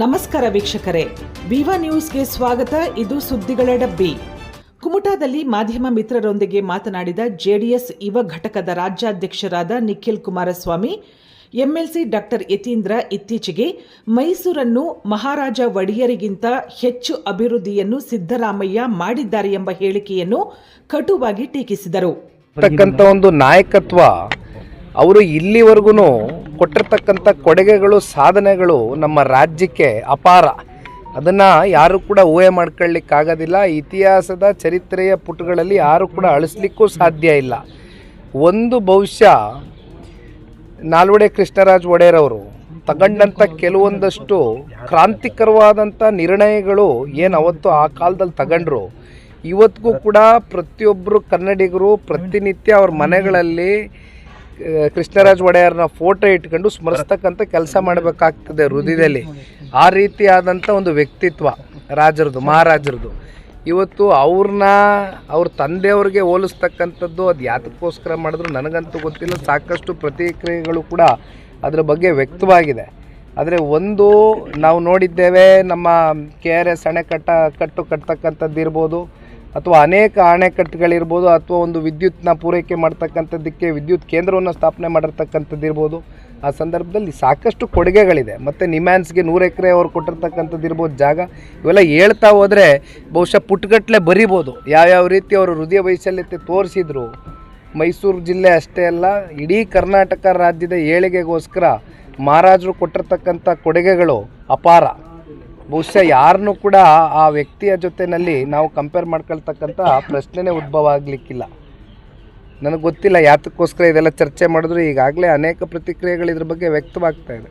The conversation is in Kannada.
ನಮಸ್ಕಾರ ವೀಕ್ಷಕರೇ, ವಿವಾ ನ್ಯೂಸ್ಗೆ ಸ್ವಾಗತ. ಇದು ಸುದ್ದಿಗಳ ಡಬ್ಬಿ. ಕುಮಟಾದಲ್ಲಿ ಮಾಧ್ಯಮ ಮಿತ್ರರೊಂದಿಗೆ ಮಾತನಾಡಿದ ಜೆಡಿಎಸ್ ಯುವ ಘಟಕದ ರಾಜ್ಯಾಧ್ಯಕ್ಷರಾದ ನಿಖಿಲ್ ಕುಮಾರಸ್ವಾಮಿ, ಎಂಎಲ್ಸಿ ಡಾಕ್ಟರ್ ಯತೀಂದ್ರ ಇತ್ತೀಚೆಗೆ ಮೈಸೂರನ್ನು ಮಹಾರಾಜ ಒಡೆಯರಿಗಿಂತ ಹೆಚ್ಚು ಅಭಿವೃದ್ಧಿಯನ್ನು ಸಿದ್ದರಾಮಯ್ಯ ಮಾಡಿದ್ದಾರೆ ಎಂಬ ಹೇಳಿಕೆಯನ್ನು ಕಟುವಾಗಿ ಟೀಕಿಸಿದರು. ಒಂದು ನಾಯಕತ್ವ ಅವರು ಇಲ್ಲಿವರೆಗೂ ಕೊಟ್ಟಿರ್ತಕ್ಕಂಥ ಕೊಡುಗೆಗಳು, ಸಾಧನೆಗಳು ನಮ್ಮ ರಾಜ್ಯಕ್ಕೆ ಅಪಾರ. ಅದನ್ನು ಯಾರು ಕೂಡ ಊಹೆ ಮಾಡ್ಕೊಳ್ಳಿಕ್ಕಾಗೋದಿಲ್ಲ. ಇತಿಹಾಸದ ಚರಿತ್ರೆಯ ಪುಟಗಳಲ್ಲಿ ಯಾರು ಕೂಡ ಅಳಿಸ್ಲಿಕ್ಕೂ ಸಾಧ್ಯ ಇಲ್ಲ. ಒಂದು ಬಹುಶಃ ನಾಲ್ವಡಿ ಕೃಷ್ಣರಾಜ ಒಡೆಯರವರು ತಗೊಂಡಂಥ ಕೆಲವೊಂದಷ್ಟು ಕ್ರಾಂತಿಕರವಾದಂಥ ನಿರ್ಣಯಗಳು ಏನು ಅವತ್ತು ಆ ಕಾಲದಲ್ಲಿ ತಗೊಂಡ್ರು, ಇವತ್ತಿಗೂ ಕೂಡ ಪ್ರತಿಯೊಬ್ಬರು ಕನ್ನಡಿಗರು ಪ್ರತಿನಿತ್ಯ ಅವ್ರ ಮನೆಗಳಲ್ಲಿ ಕೃಷ್ಣರಾಜ ಒಡೆಯರ್ನ ಫೋಟೋ ಇಟ್ಕೊಂಡು ಸ್ಮರಿಸ್ತಕ್ಕಂಥ ಕೆಲಸ ಮಾಡಬೇಕಾಗ್ತದೆ ಹೃದಯದಲ್ಲಿ. ಆ ರೀತಿಯಾದಂಥ ಒಂದು ವ್ಯಕ್ತಿತ್ವ ರಾಜರದು, ಮಹಾರಾಜರದು. ಇವತ್ತು ಅವ್ರ ತಂದೆಯವ್ರಿಗೆ ಹೋಲಿಸ್ತಕ್ಕಂಥದ್ದು ಅದು ಯಾತಕ್ಕೋಸ್ಕರ ಮಾಡಿದ್ರು ನನಗಂತೂ ಗೊತ್ತಿಲ್ಲ. ಸಾಕಷ್ಟು ಪ್ರತಿಕ್ರಿಯೆಗಳು ಕೂಡ ಅದರ ಬಗ್ಗೆ ವ್ಯಕ್ತವಾಗಿದೆ. ಆದರೆ ಒಂದು ನಾವು ನೋಡಿದ್ದೇವೆ, ನಮ್ಮ KRS ಅಣೆಕಟ್ಟು ಕಟ್ತಕ್ಕಂಥದ್ದು ಇರ್ಬೋದು, ಅಥವಾ ಅನೇಕ ಅಣೆಕಟ್ಟುಗಳಿರ್ಬೋದು, ಅಥವಾ ಒಂದು ವಿದ್ಯುತ್ನ ಪೂರೈಕೆ ಮಾಡ್ತಕ್ಕಂಥದ್ದಕ್ಕೆ ವಿದ್ಯುತ್ ಕೇಂದ್ರವನ್ನು ಸ್ಥಾಪನೆ ಮಾಡಿರ್ತಕ್ಕಂಥದ್ದು ಇರ್ಬೋದು. ಆ ಸಂದರ್ಭದಲ್ಲಿ ಸಾಕಷ್ಟು ಕೊಡುಗೆಗಳಿದೆ. ಮತ್ತು ನಿಮ್ಯಾನ್ಸ್ಗೆ 100 ಎಕರೆ ಅವ್ರು ಕೊಟ್ಟಿರ್ತಕ್ಕಂಥದ್ದು ಇರ್ಬೋದು ಜಾಗ. ಇವೆಲ್ಲ ಹೇಳ್ತಾ ಹೋದರೆ ಬಹುಶಃ ಪುಟ್ಗಟ್ಟಲೆ ಬರಿಬೋದು ಯಾವ್ಯಾವ ರೀತಿ ಅವರು ಹೃದಯ ವೈಶಲ್ಯತೆ ತೋರಿಸಿದ್ರು. ಮೈಸೂರು ಜಿಲ್ಲೆ ಅಷ್ಟೇ ಅಲ್ಲ, ಇಡೀ ಕರ್ನಾಟಕ ರಾಜ್ಯದ ಏಳಿಗೆಗೋಸ್ಕರ ಮಹಾರಾಜರು ಕೊಟ್ಟಿರ್ತಕ್ಕಂಥ ಕೊಡುಗೆಗಳು ಅಪಾರ. ಬಹುಶಃ ಯಾರನ್ನೂ ಕೂಡ ಆ ವ್ಯಕ್ತಿಯ ಜೊತೆಯಲ್ಲಿ ನಾವು ಕಂಪೇರ್ ಮಾಡ್ಕೊಳ್ತಕ್ಕಂಥ ಪ್ರಶ್ನೆನೇ ಉದ್ಭವ ಆಗಲಿಕ್ಕಿಲ್ಲ. ನನಗೆ ಗೊತ್ತಿಲ್ಲ ಯಾತಕ್ಕೋಸ್ಕರ ಇದೆಲ್ಲ ಚರ್ಚೆ ಮಾಡಿದ್ರು. ಈಗಾಗಲೇ ಅನೇಕ ಪ್ರತಿಕ್ರಿಯೆಗಳು ಇದ್ರ ಬಗ್ಗೆ ವ್ಯಕ್ತವಾಗ್ತಾ ಇದೆ.